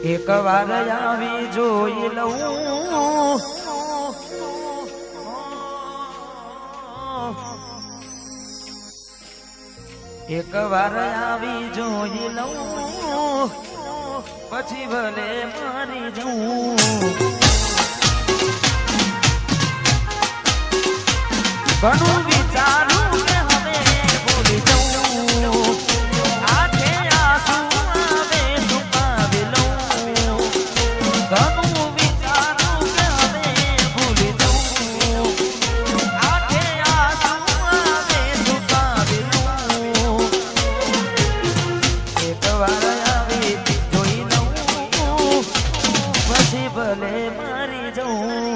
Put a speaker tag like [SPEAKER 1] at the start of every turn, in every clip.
[SPEAKER 1] એક વાર આવી જોઈ લઉં એક વાર આવી જોઈ લઉં પછી ભલે મારી જઉં ઘણું વિચારું કે હવે ભૂલી જઉં આંખે આંસુ આવે છુપાવી લઉં ઘણું વિચારું કે હવે ભૂલી જઉં આંખે આંસુ આવે છુપાવી લઉં એક વાર આવી જોઈ લઉં પછી ભલે મારી જઉં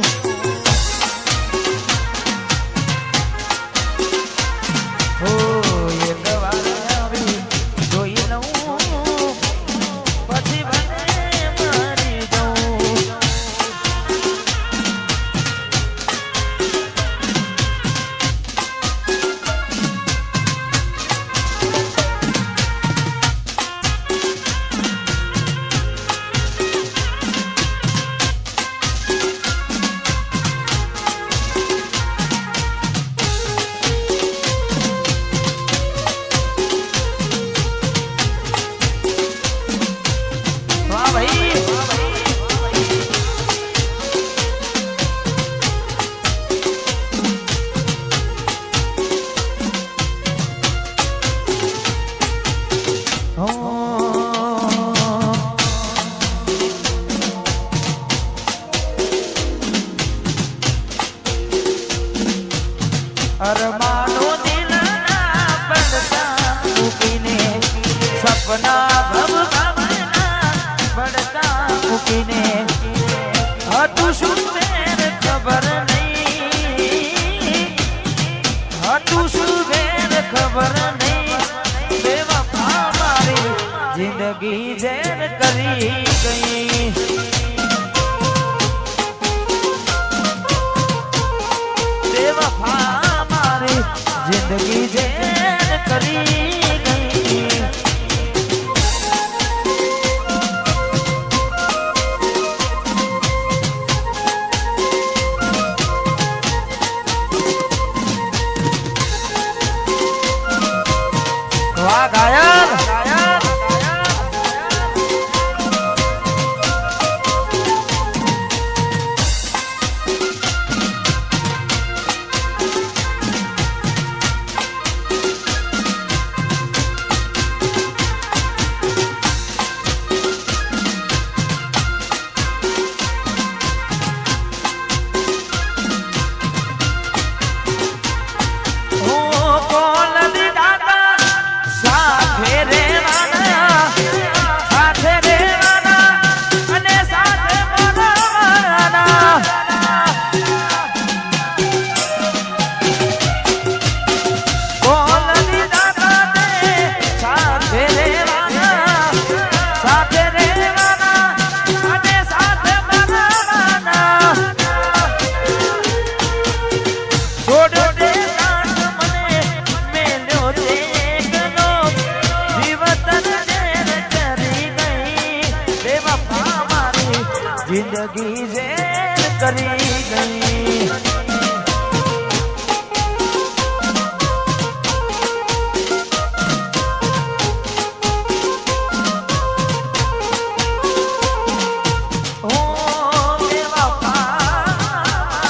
[SPEAKER 1] અરમાનો દિલના પડતા મૂકીને સપના ભવના પડતા મૂકીને હતું શું વેર ખબર નહીં હતું શું વેર ખબર નહીં બેવફા મારી જિંદગી ઝેર કરી ગઈ બેવફા जिंदगी ज़ेर करी गई वाह गायक जिंदगी ज़ेर करी गई ओ बेवफा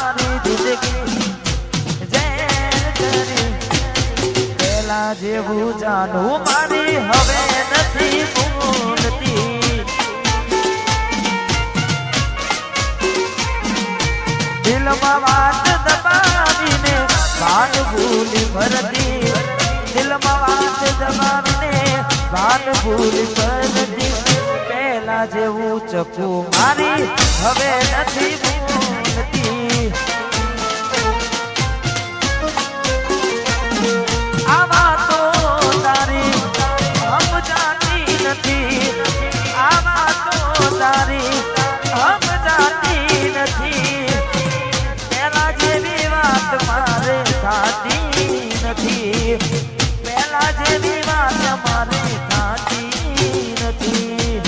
[SPEAKER 1] मारी जिंदगी ज़ेर करी पहला जेवू जानू मारी हवे नथी भूलती दिलમાં વાત દબાવીને ભાન ભૂલી ભરતી દિલમાં વાત દબાવીને ભાન ભૂલી ભરતી પહેલા જેવું ચકુ મારી હવે નથી ભૂલતી આવા તો તારી સમજાતી નથી આવા તો તારી સમજાતી નથી मारे थाती नहीं पहला जेवी बात मारे थाती नहीं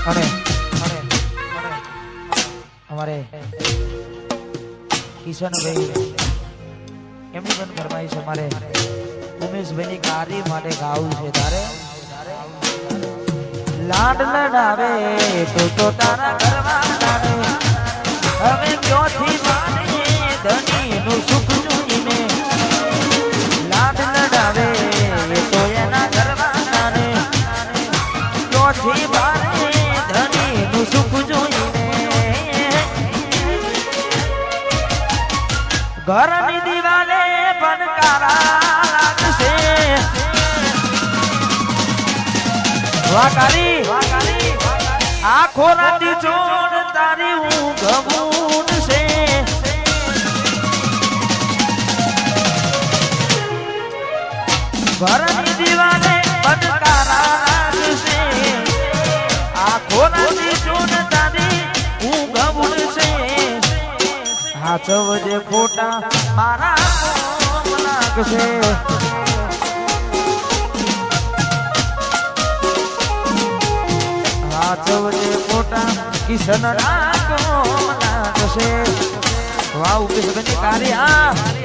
[SPEAKER 1] અને અમારે કિશનભાઈ એમની પણ ફરમાઈશ અમારે ઉમેશભાઈની કાર્ય માટે ગાવું છે તારે લાડ લડાવે તો તારા ઘરવાળા ને હવે ક્યોથી માને ધણીનું સુખ જોઈને લાડ લડાવે તો એના ઘરવાળા ને ક્યોથી માને ધણીનું સુખ જોઈને ઘરની દિવાલે પનકારા લાગશે વાકારી આખો રાતી ચોર તારી ઊંઘ મૂડશે ઘરની દિવાલે પનકારા લાગશે આખો રાતી ચોર તારી ઊંઘ મૂડશે હાચવજે ખોટા મારા કોમ લાગશે હાચવજે ખોટા કિશન ના કોમ લાગશે વાવ કિશનની કાર્યા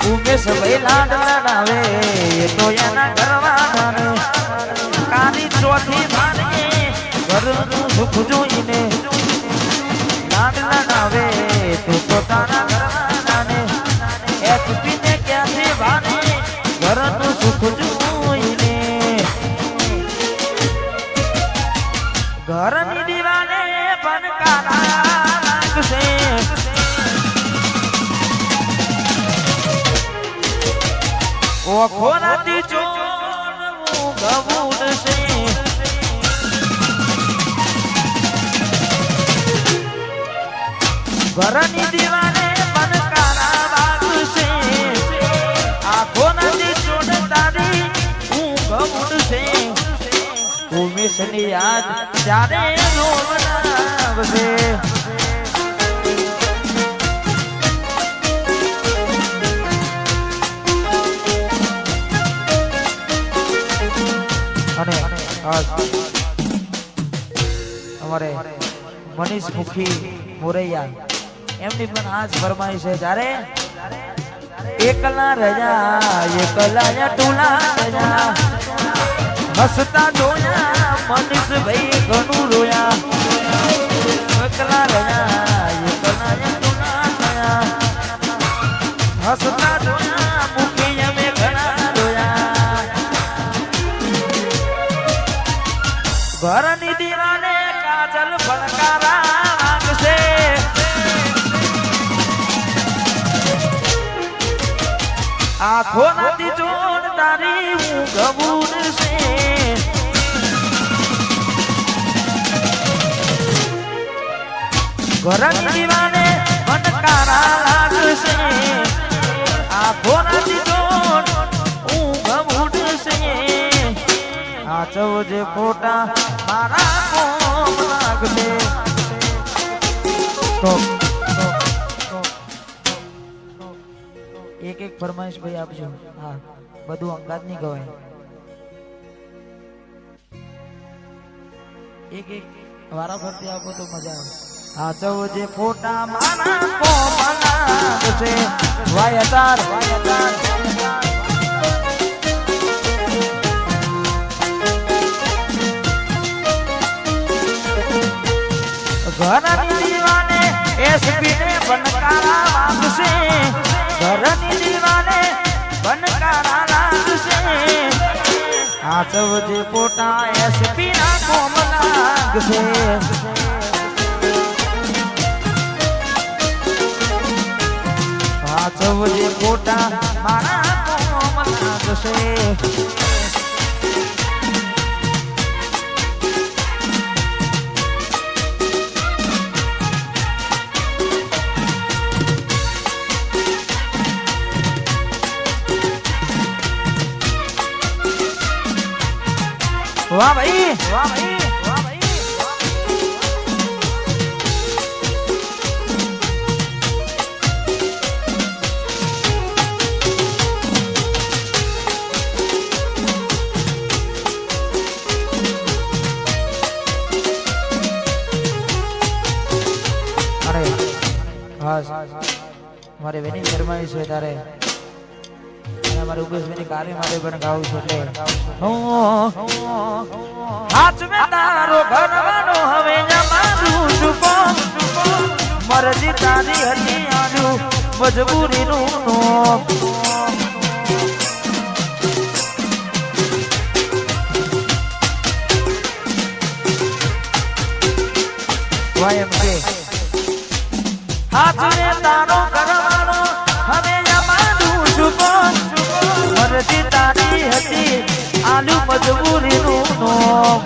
[SPEAKER 1] ઉમેશ ભાઈ લાડ લડાવે તો એના ઘરવાળા ને કાલી ચોથી મારે ઘરનું સુખ જોઈને લાડ લડાવે તો તારા ઘરવાળા ને એચપી ને ક્યાંથી ભારે ઘરનું સુખ જોઈને ઘરની દિવાલે પનકારા લાગશે ઓખો રાતી ચોરવું ગવૂડશે ઘરની દિવાલે પનકારા વાગશે આખો રાતી ચોર તારી ઊંઘ ઉડશે ઉમેશની યાદ ત્યારે રોવડાવશે અને અમારે મનીષ મુખી મોરૈયા એમની પણ આજ ફરમાઈ છે જ્યારે એકલા રજા એકલા ટુલા રજા હસતા જોયા મનીષ ભાઈ ઘણું રોયા એકલા રજા એકલા ટુલા રજા હસતા જોયા મુખી અમે ઘણા રોયા ઘરની દિવાલે કાજલ ફળકારા લાગશે આખો નાતી ચોર તારી ઊંઘ ઉડશે ઘરની દિવાલે ફળકારા લાગશે આખો નાતી ચોર ઊંઘ ઉડશે હાચવજે ખોટા મારા કોમ લાગશે એક એક ફરમાઈશ ભાઈ આપજો હા બધું અંગાત નહીં ગવાય એક એક વારા ફરતી આપો તો મજા આવે હાચવજે ખોટા મારા કોમ લાગશે વાયતાર ઘરની દીવાને એસપી ને બનકારા લાગશે ઘરની દીવાને બનકારા લાગશે હાચવજે પોટા એસપી ના કોમ લાગશે હાચવજે પોટા ફોટા મારા કોમલ લાગશે વાહ ભાઈ વાહ ભાઈ વાહ ભાઈ મારે વેની ફરમાઈ છે તારે મારે ઉગેશભાઈની કાર્ય માટે પણ ગાવું છે એટલે હાથ મે તારો ઘરવાનો હવે જમાનું ચૂકો મરજી તારી હતી આજુ મજબૂરીનું નોમ વાયમ કે હાથ મે તારો ઘરવાનો હવે જમાનું ચૂકો મરજી તારી હતી આલુ મજબૂરીનું નોમ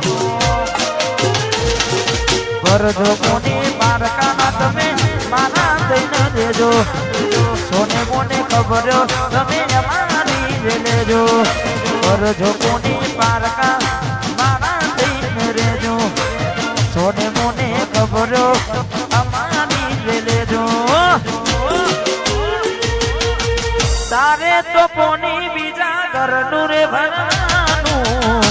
[SPEAKER 1] ભરજો કોની બારકાના તમે મારા થઈને દેજો સોને કોને ખબર તમે અમારી લેજો ભરજો કોની બારકા મારા થઈને રેજો સોને મોને ખબર અમારી લેજો તારે તો પોની બીજા ઘરનું રે ભરવાનું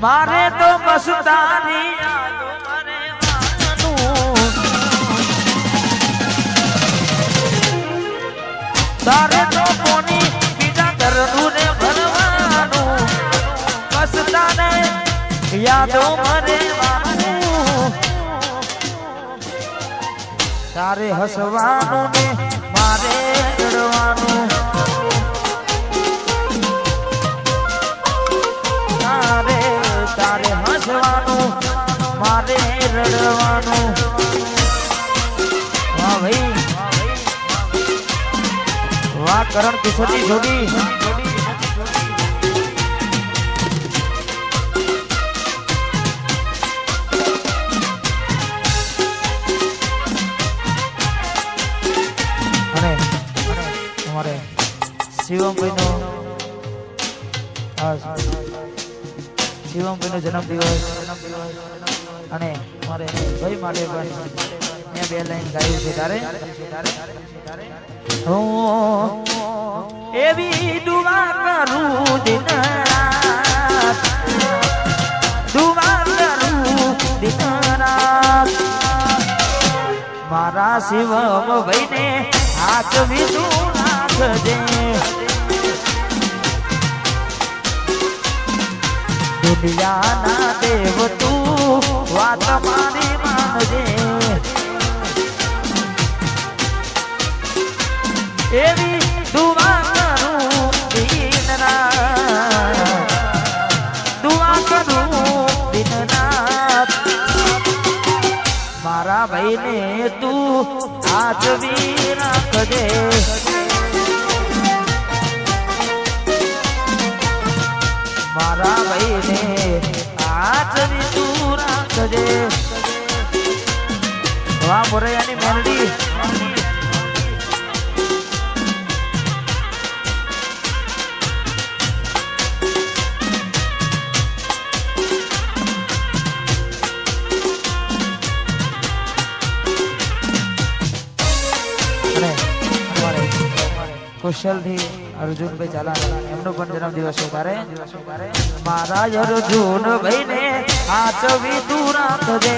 [SPEAKER 1] મારે તો મસ્તાની યાદો મરેવાનું તારે તો પોની બીજા ઘરનું રે ભરવાનું મસ્તાને યાદો મરેવાનું તારે હસવાનું ને મારે રડવાનું તારે હસવાનું મારે રડવાનું વાહ ભાઈ વાહ કરણ કિશોરની જોડી શિવમભાઈનો શિવમભાઈનો જન્મદિવસ અને મારે ભાઈ માટે પણ મેં 2 લાઈન ગાયું છે તારે એવી દુઆ કરું દિન રાત દુઆ કરું દિન રાત મારા શિવમભાઈને હાથ વિધું નાખજે દુનિયાના દેવ તું વાત મારી માનજે એવી દુઆ કરું દિન રાત દુઆ કરું દિન રાત મારા ભાઈને તું આચવી રાખજે મારા ભાઈને આચવી તું રાખજે વાહ મોરૈયાની મેલડી કુશલથી અર્જુનભાઈ ચાલાના એમનો પણ જન્મદિવસ છે તારે મારા અર્જુનભાઈને આચવી તું રાખજે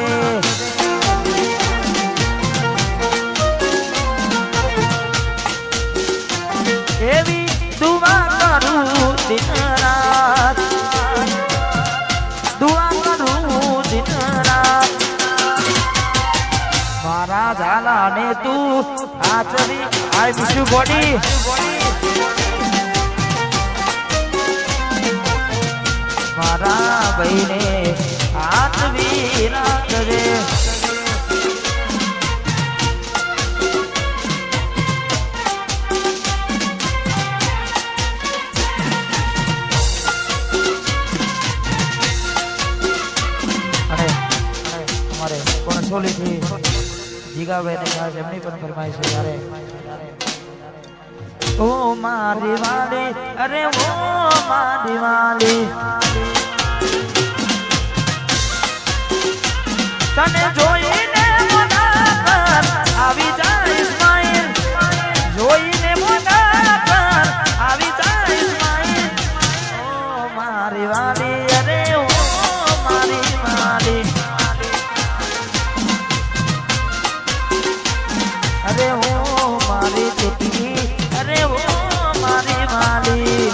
[SPEAKER 1] એવી દુઆ કરું દિન રાત દુઆ કરું દિન રાત મારા ઝાલાને તું આચવી આઈ મિસ યુ બોડી મારા ભાઈને આચવી રાખજે પરસોલી થી જીગાભાઈ ને ખાસ એમની પણ ફરમાઈશ છે ત્યારે ઓ મારી વાલી અરે ઓ મારી વાલી તને જોઈને મોના આવી જાય સ્માઈલ જોઈને મોના આવી જાય સ્માઈલ ઓ મારી વાલી અરે ઓ મારી વાલી અરે ઓ મારી દીકરી અરે ઓ મારી વાલી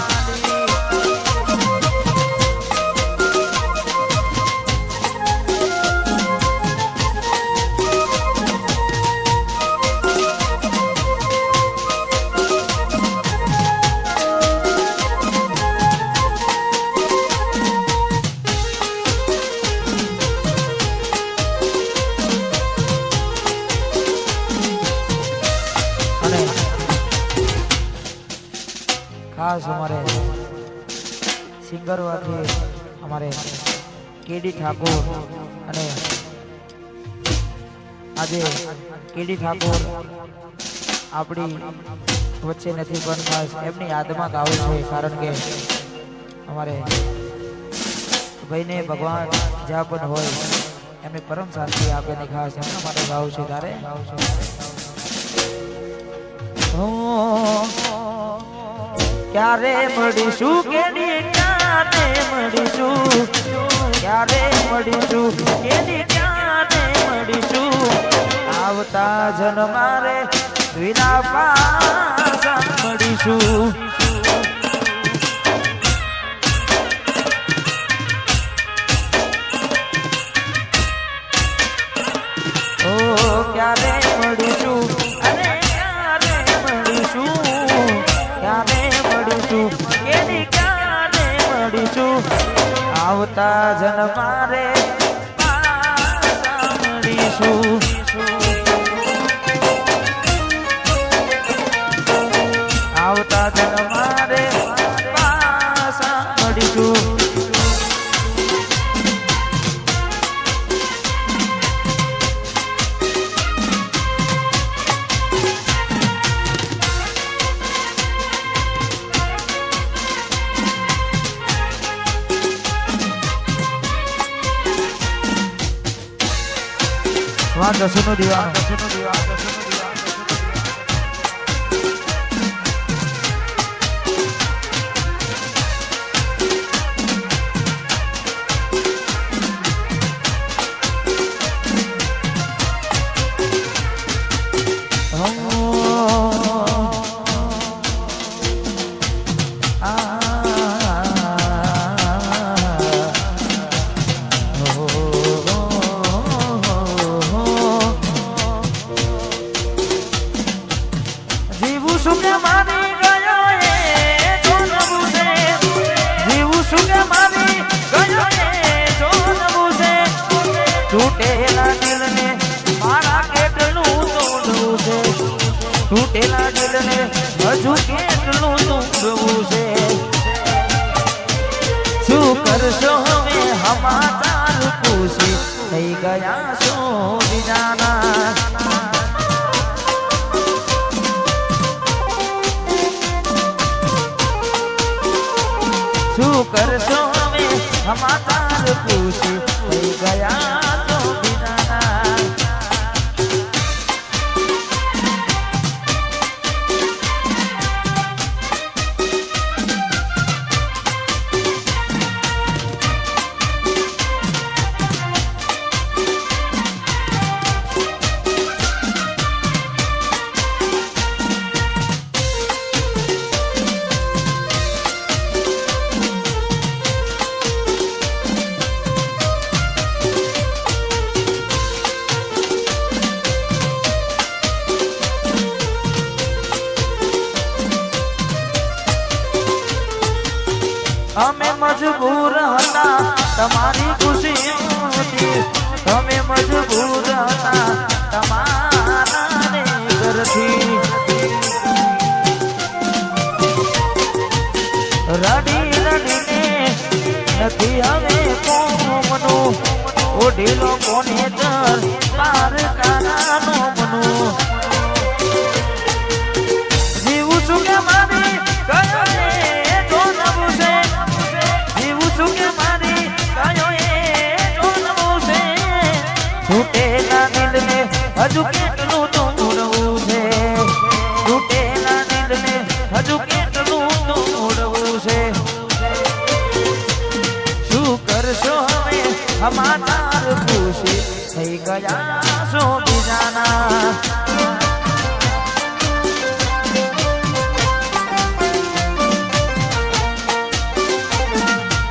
[SPEAKER 1] खास हमारे सिंगर वाले हमारे केडी ठाकुर अने आजे केडी ठाकुर आपणी वच्चे नहीं पण खास एमनी याद में गावे छे कारण के हमारे भाई ने भगवान ज्यां पण होय एमने परम शांति आपे ने खास एमना माटे गावे छे तारे क्यारे मळीशुं केडी क्यारे मळीशुं क्यारे मळीशुं केडी क्यारे मळीशुं आवता जन्मारे विना पासा मळीशुं ओ क्यारे मळीशुं अरे क्यारे मळीशुं क्यारे केडी क्यारे मळीशुं आवता जन्मारे पासा मळीशुं आवता जन्मारे पासा मळीशुं वहाँ दसनो दीवानो तूटेला दिल ने मारा केटलू तोड़ू से तूटेला दिल ने हजू केटलू तोड़ू से शू करशो में हमाचार पूछी नहीं गया सो बिजाना शू करशो में हमाचार पूछी नहीं गया અમે મજબૂર હતા તમારી ખુશીઓથી અમે મજબૂર હતા તમારા ઘરથી રડી રડીને નથી હવે કોમનું ઓઢીલો કોને દર પાર કાનાનો મનું જીવું છું કે મારી કયો એ જોનવું છે જીવું છું કે મારી કયો એ જોનવું છે તૂટેલા દિલને હજુ કેટલું તોડવું છે તૂટેલા દિલને હજુ કેટલું તોડવું છે શું કરશો હવે સમાચાર ખુશી થઈ ગયા છો બીજાના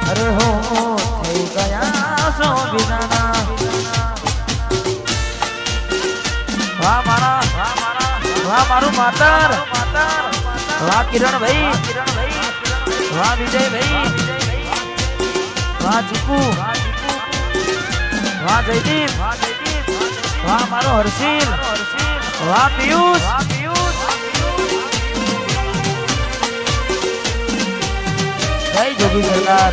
[SPEAKER 1] અરે હો થઈ ગયા છો બીજાના વાહ મારું માતર વાહ કિરણ ભાઈ વાહ વિજય ભાઈ વાહ ચીકુ વાહ જયદીપ વાહ મારો હર્ષિલ વાહ પિયુષ જય જોગી સરકાર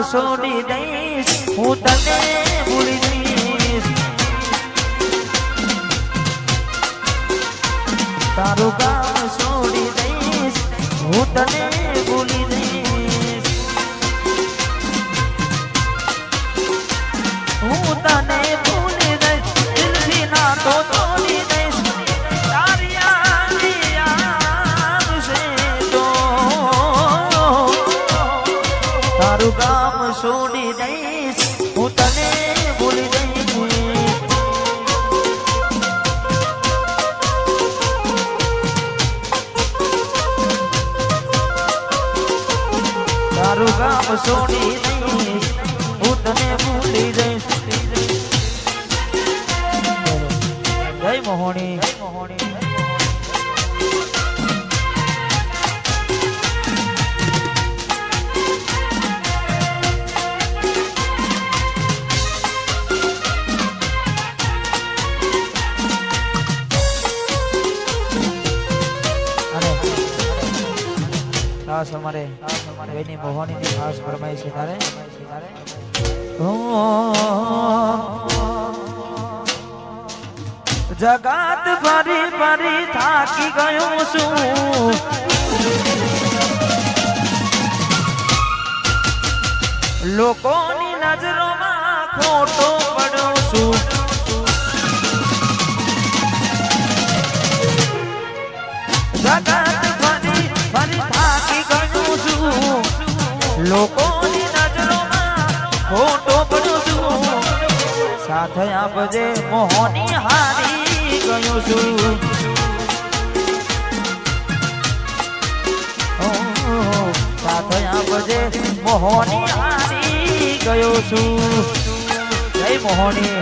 [SPEAKER 1] છોડી દઈશ હું તને ભૂલી દઈશ તારું ગામ છોડી દઈશ હું તને ભૂલી દઈશ હું તને ભૂલી દઈશ દિલથી ના તો તોડી દઈશ તારી યાદ છે તો તારું ગામ છોડી દઈશ હું તને ભૂલી દઈશ તારું ગામ છોડી દઈશ હું તને ભૂલી દઈશ જય મોહણી ખાસ અમારે એની મોહનીની ખાસ ફરમાઈ છે તારે જગત ફરી ફરી થાકી ગયો છું લોકોની નજરોમાં ખોટો પડ્યો છું જગત ફરી ફરી થાકી ગયો છું લોકોની નજરોમાં ખોટો પડ્યો છું સાથે આપજે મોહની હારી ગયો છું સાથે આપજે મોહની હારી ગયો છું જય મોહની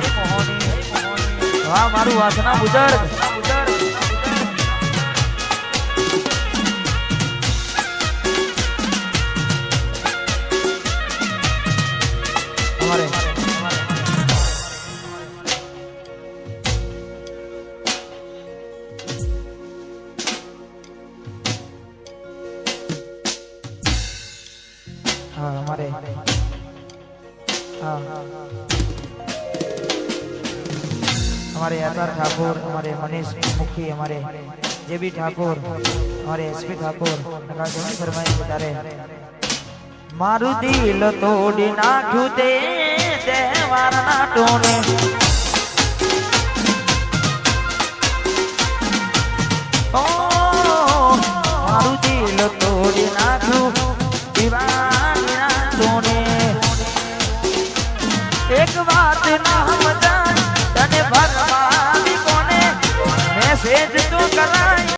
[SPEAKER 1] વાહ મારું વાસના બુજર્ગ हमारे हमारे आचार ठाकुर, हमारे मनीष मुखी, हमारे जेबी ठाकुर, हमारे एसपी ठाकुर फरमाई तारे मारू दिल तोड़ी नाख्यू ते तहेवार ना टोने ओ मारू दिल तोड़ी नाख्यू दीवानी ना टोने एक बात ना समझ